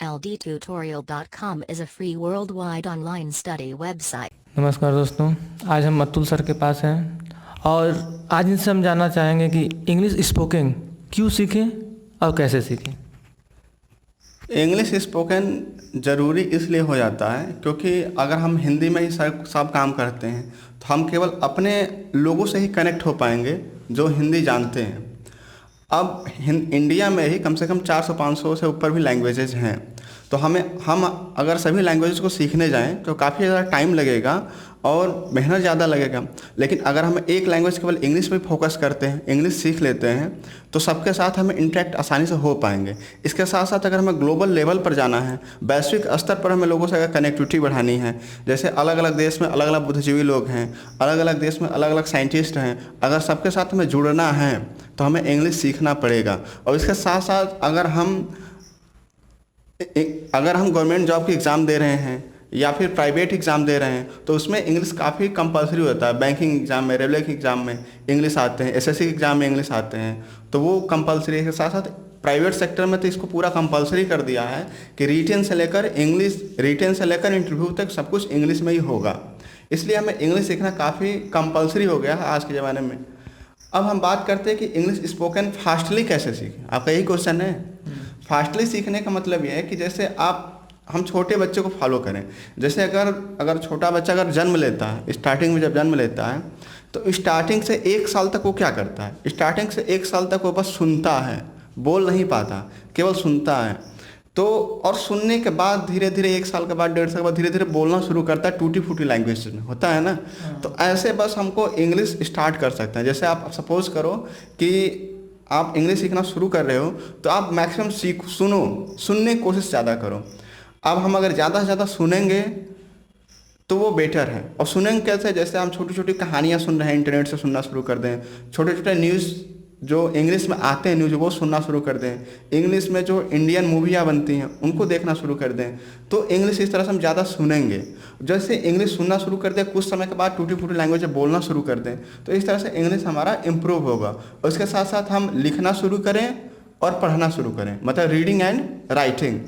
LDtutorial.com is a free worldwide online study website. नमस्कार दोस्तों, आज हम अतुल सर के पास हैं और आज इनसे हम जानना चाहेंगे कि इंग्लिश स्पोकन क्यों सीखें और कैसे सीखें। इंग्लिश स्पोकन ज़रूरी इसलिए हो जाता है क्योंकि अगर हम हिंदी में ही सब काम करते हैं तो हम केवल अपने लोगों से ही कनेक्ट हो पाएंगे जो हिंदी जानते हैं। अब इंडिया में ही कम से कम 400-500 से ऊपर भी लैंग्वेजेज हैं, तो हम अगर सभी लैंग्वेजेस को सीखने जाएं तो काफ़ी ज़्यादा टाइम लगेगा और मेहनत ज़्यादा लगेगा। लेकिन अगर हम एक लैंग्वेज केवल इंग्लिश पे फोकस करते हैं, इंग्लिश सीख लेते हैं, तो सबके साथ हमें इंटरेक्ट आसानी से हो पाएंगे। इसके साथ साथ अगर हमें ग्लोबल लेवल पर जाना है, वैश्विक स्तर पर हमें लोगों से अगर कनेक्टिविटी बढ़ानी है, जैसे अलग अलग देश में अलग अलग बुद्धिजीवी लोग हैं, अलग अलग देश में अलग अलग साइंटिस्ट हैं, अगर सबके साथ हमें जुड़ना है तो हमें इंग्लिश सीखना पड़ेगा। और इसके साथ साथ अगर हम गवर्नमेंट जॉब की एग्ज़ाम दे रहे हैं या फिर प्राइवेट एग्ज़ाम दे रहे हैं तो उसमें इंग्लिश काफ़ी कंपलसरी होता है। बैंकिंग एग्ज़ाम में, रेलवे के एग्ज़ाम में इंग्लिश आते हैं, एसएससी के एग्ज़ाम में इंग्लिश आते हैं, तो वो कंपलसरी है। के साथ साथ प्राइवेट सेक्टर में तो इसको पूरा कंपलसरी कर दिया है कि रिटेन से लेकर इंटरव्यू तक सब कुछ इंग्लिश में ही होगा। इसलिए हमें इंग्लिश सीखना काफ़ी कंपलसरी हो गया है आज के ज़माने में। अब हम बात करते हैं कि इंग्लिश स्पोकन फास्टली कैसे सीखें। आपका यही क्वेश्चन है। फास्टली सीखने का मतलब यह है कि जैसे हम छोटे बच्चे को फॉलो करें। जैसे अगर छोटा बच्चा अगर जन्म लेता है, स्टार्टिंग में जब जन्म लेता है तो स्टार्टिंग से 1 साल तक वो क्या करता है? स्टार्टिंग से 1 साल तक वो बस सुनता है, बोल नहीं पाता, केवल सुनता है। तो और सुनने के बाद धीरे धीरे 1 साल के बाद, 1.5 साल के बाद धीरे धीरे बोलना शुरू करता है, टूटी फूटी लैंग्वेज में होता है ना। तो ऐसे बस हमको इंग्लिश स्टार्ट कर सकते हैं। जैसे आप सपोज करो कि आप इंग्लिश सीखना शुरू कर रहे हो तो आप मैक्सिमम सुनने की कोशिश ज़्यादा करो। अब हम अगर ज़्यादा से ज़्यादा सुनेंगे तो वो बेटर है। और सुनेंगे कैसे? जैसे हम छोटी छोटी कहानियाँ सुन रहे हैं, इंटरनेट से सुनना शुरू कर दें। छोटे छोटे न्यूज़ जो इंग्लिश में आते हैं न्यूज़, वो सुनना शुरू कर दें। इंग्लिश में जो इंडियन मूवियाँ बनती हैं उनको देखना शुरू कर दें। तो इंग्लिश इस तरह से हम ज़्यादा सुनेंगे। जैसे इंग्लिश सुनना शुरू कर दें, कुछ समय के बाद टूटी फूटी लैंग्वेज में बोलना शुरू कर दें, तो इस तरह से इंग्लिश हमारा इम्प्रूव होगा। और इसके साथ साथ हम लिखना शुरू करें और पढ़ना शुरू करें, मतलब रीडिंग एंड राइटिंग।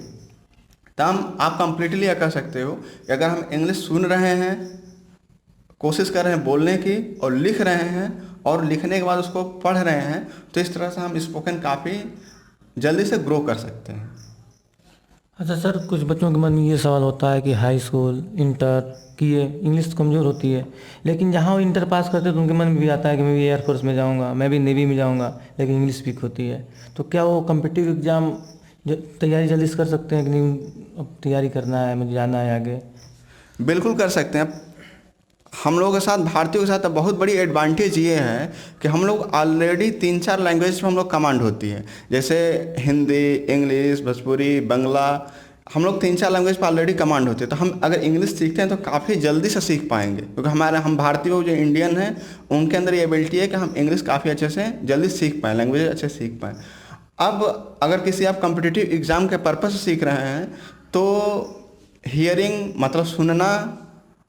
तो आप कंप्लीटली कर सकते हो कि अगर हम इंग्लिश सुन रहे हैं, कोशिश कर रहे हैं बोलने की, और लिख रहे हैं, और लिखने के बाद उसको पढ़ रहे हैं, तो इस तरह से हम स्पोकन काफ़ी जल्दी से ग्रो कर सकते हैं। अच्छा सर, कुछ बच्चों के मन में ये सवाल होता है कि हाई स्कूल, इंटर किए, इंग्लिश कमज़ोर होती है, लेकिन जहाँ वो इंटर पास करते हैं तो उनके मन में भी आता है कि मैं भी एयरफोर्स में जाऊँगा, मैं भी नेवी में जाऊँगा, लेकिन इंग्लिश वीक होती है। तो क्या वो कम्पिटिटिव एग्ज़ाम तैयारी जल्दी से कर सकते हैं कि नहीं, अब तैयारी करना है, मुझे जाना है आगे? बिल्कुल कर सकते हैं। हम लोगों के साथ, भारतीयों के साथ बहुत बड़ी एडवांटेज ये है कि हम लोग ऑलरेडी 3-4 लैंग्वेज में हम लोग कमांड होती है। जैसे हिंदी, इंग्लिश, भोजपुरी, बंगला, हम लोग 3-4 लैंग्वेज पर ऑलरेडी कमांड होती है। तो हम अगर इंग्लिश सीखते हैं तो काफ़ी जल्दी से सीख पाएंगे, क्योंकि हम भारतीय जो इंडियन हैं उनके अंदर ये एबिलिटी है कि हम इंग्लिश काफ़ी अच्छे से जल्दी सीख पाएँ, लैंग्वेज अच्छे से सीख पाएँ। अब अगर किसी आप कॉम्पिटिटिव एग्ज़ाम के पर्पस से सीख रहे हैं तो हियरिंग मतलब सुनना,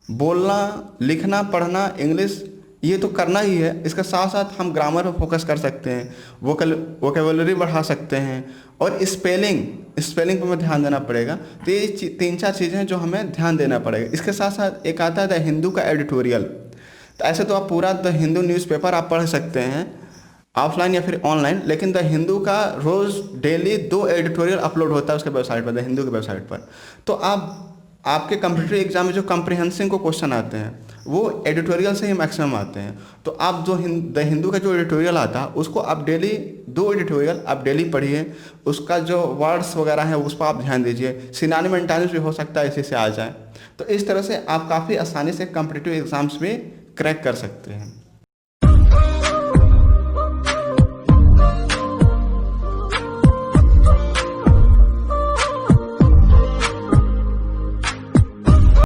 बोलना, लिखना, पढ़ना, इंग्लिश ये तो करना ही है। इसके साथ साथ हम ग्रामर पर फोकस कर सकते हैं, वोकेबुलरी बढ़ा सकते हैं, और स्पेलिंग पर हमें ध्यान देना पड़ेगा। तो ये 3-4 चीज़ें हैं जो हमें ध्यान देना पड़ेगा। इसके साथ साथ एक आता है द हिंदू का एडिटोरियल। तो ऐसे तो आप पूरा द हिंदू न्यूज़पेपर आप पढ़ सकते हैं ऑफलाइन या फिर ऑनलाइन, लेकिन द हिंदू का रोज़ डेली 2 एडिटोरियल अपलोड होता है उसके वेबसाइट पर, द हिंदू के वेबसाइट पर। तो आपके कम्पिटिटिव एग्जाम में जो कम्प्रिहेंसिंग को क्वेश्चन आते हैं वो एडिटोरियल से ही मैक्सिमम आते हैं। तो आप जो द हिंदू का जो एडिटोरियल आता है उसको आप डेली 2 एडिटोरियल आप डेली पढ़िए। उसका जो वर्ड्स वगैरह है उस पर आप ध्यान दीजिए। सिनोनिम एंटोनिम्स भी हो सकता है इसी से आ जाए। तो इस तरह से आप काफ़ी आसानी से कम्पिटिटिव एग्जाम्स भी क्रैक कर सकते हैं।